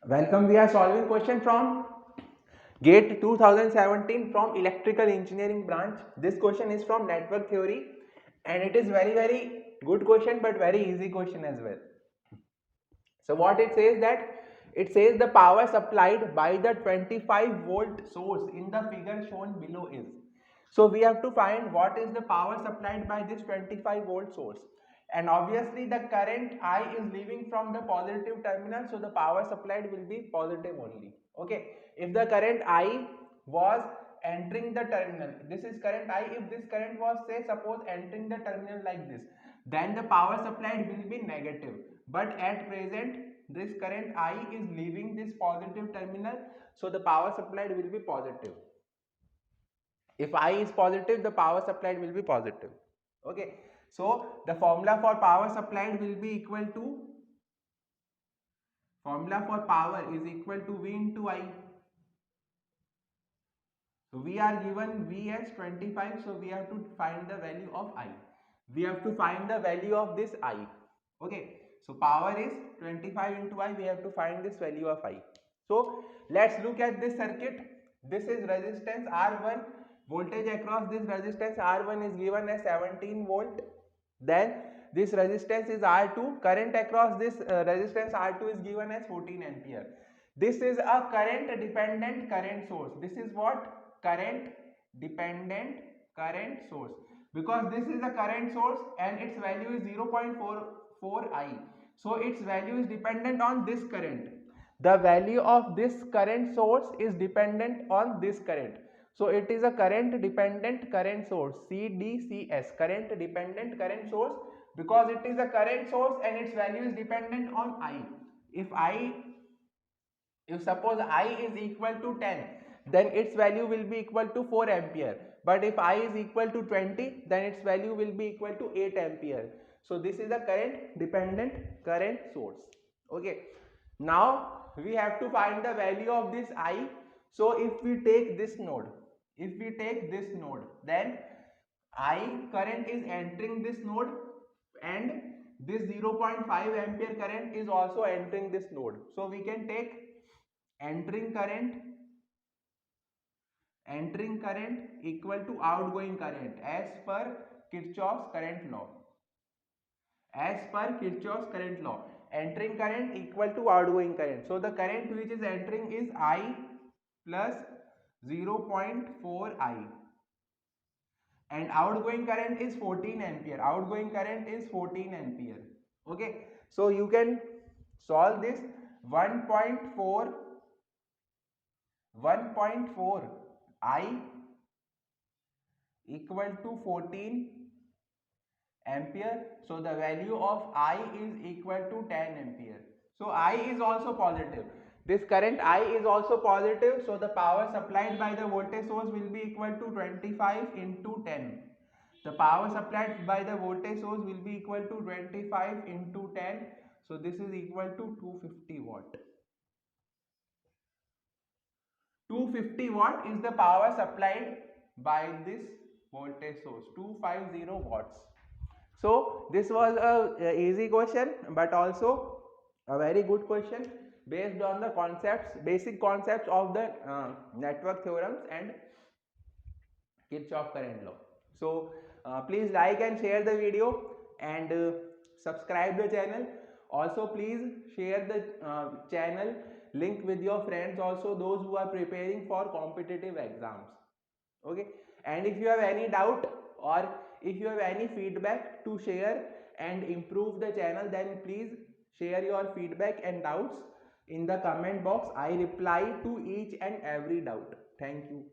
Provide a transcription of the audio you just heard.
Welcome. We are solving question from GATE 2017 from Electrical Engineering branch. This question is from network theory and it is very good question but very easy question as well. So what it says that it says the power supplied by the 25 volt source in the figure shown below is. So we have to find what is the power supplied by this 25 volt source, and obviously the current I is leaving from the positive terminal, so the power supplied will be positive only. Okay, if the current I was entering the terminal, this is current I, if this current was, say suppose, entering the terminal like this, then the power supplied will be negative. But at present this current I is leaving this positive terminal, so the power supplied will be positive. If I is positive, the power supplied will be positive. Okay, so the formula for power supplied will be equal to, formula for power is equal to V into I. So we are given V as 25, so we have to find the value of I. We have to find the value of this I. Okay, so power is 25 into I, we have to find this value of I. So let's look at this circuit. This is resistance R1, voltage across this resistance R1 is given as 17 volt. Then this resistance is R2, current across this resistance R2 is given as 14 ampere. This is a current dependent current source. This is what? Current dependent current source, because this is a current source and its value is 0.44 I. So its value is dependent on this current. The value of this current source is dependent on this current. So it is a current dependent current source, CDCS, current dependent current source, because it is a current source and its value is dependent on I. If suppose I is equal to 10, then its value will be equal to 4 ampere. But if I is equal to 20, then its value will be equal to 8 ampere. So this is a current dependent current source. Okay, now we have to find the value of this I. So if we take this node, then I current is entering this node and this 0.5 ampere current is also entering this node. So we can take entering current equal to outgoing current as per Kirchhoff's current law. Entering current equal to outgoing current. So the current which is entering is I plus 0.4 I, and outgoing current is 14 ampere. Okay, so you can solve this. 1.4 I equal to 14 ampere. So the value of I is equal to 10 ampere. So I is also positive. This current I is also positive. So the power supplied by the voltage source will be equal to 25 into 10. The power supplied by the voltage source will be equal to 25 into 10. So this is equal to 250 watt. 250 watt is the power supplied by this voltage source, 250 watts. So this was a easy question but also a very good question based on the concepts, basic concepts of the network theorems and Kirchhoff current law. So please like and share the video and subscribe the channel. Also please share the channel link with your friends, also those who are preparing for competitive exams. Okay, and if you have any doubt or if you have any feedback to share and improve the channel, then please share your feedback and doubts in the comment box. I reply to each and every doubt. Thank you.